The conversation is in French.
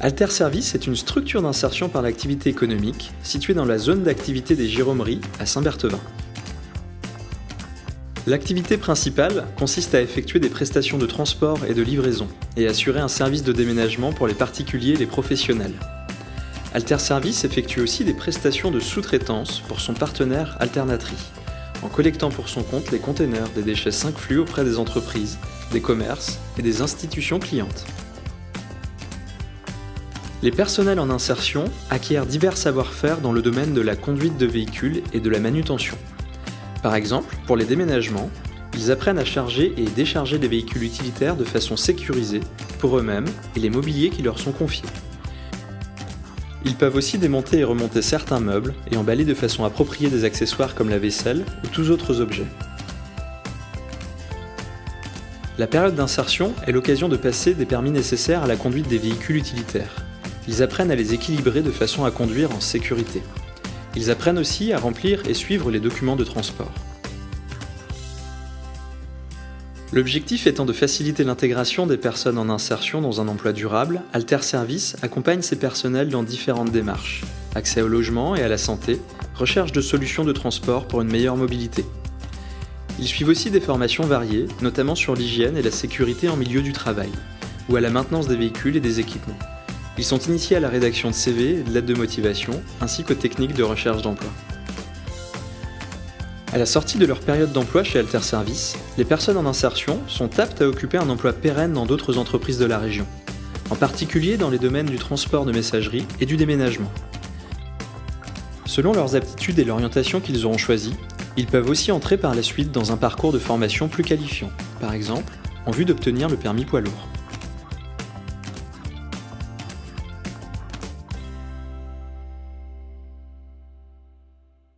Alter Service est une structure d'insertion par l'activité économique située dans la zone d'activité des Giromeries à Saint-Berthevin. L'activité principale consiste à effectuer des prestations de transport et de livraison et assurer un service de déménagement pour les particuliers et les professionnels. Alter Service effectue aussi des prestations de sous-traitance pour son partenaire Alternatri, en collectant pour son compte les containers des déchets 5 flux auprès des entreprises, des commerces et des institutions clientes. Les personnels en insertion acquièrent divers savoir-faire dans le domaine de la conduite de véhicules et de la manutention. Par exemple, pour les déménagements, ils apprennent à charger et décharger les véhicules utilitaires de façon sécurisée pour eux-mêmes et les mobiliers qui leur sont confiés. Ils peuvent aussi démonter et remonter certains meubles et emballer de façon appropriée des accessoires comme la vaisselle ou tous autres objets. La période d'insertion est l'occasion de passer des permis nécessaires à la conduite des véhicules utilitaires. Ils apprennent à les équilibrer de façon à conduire en sécurité. Ils apprennent aussi à remplir et suivre les documents de transport. L'objectif étant de faciliter l'intégration des personnes en insertion dans un emploi durable, Alter Service accompagne ces personnels dans différentes démarches: accès au logement et à la santé, recherche de solutions de transport pour une meilleure mobilité. Ils suivent aussi des formations variées, notamment sur l'hygiène et la sécurité en milieu du travail, ou à la maintenance des véhicules et des équipements. Ils sont initiés à la rédaction de CV et de lettres de motivation, ainsi qu'aux techniques de recherche d'emploi. À la sortie de leur période d'emploi chez Alter Service, les personnes en insertion sont aptes à occuper un emploi pérenne dans d'autres entreprises de la région, en particulier dans les domaines du transport de messagerie et du déménagement. Selon leurs aptitudes et l'orientation qu'ils auront choisie, ils peuvent aussi entrer par la suite dans un parcours de formation plus qualifiant, par exemple en vue d'obtenir le permis poids lourd.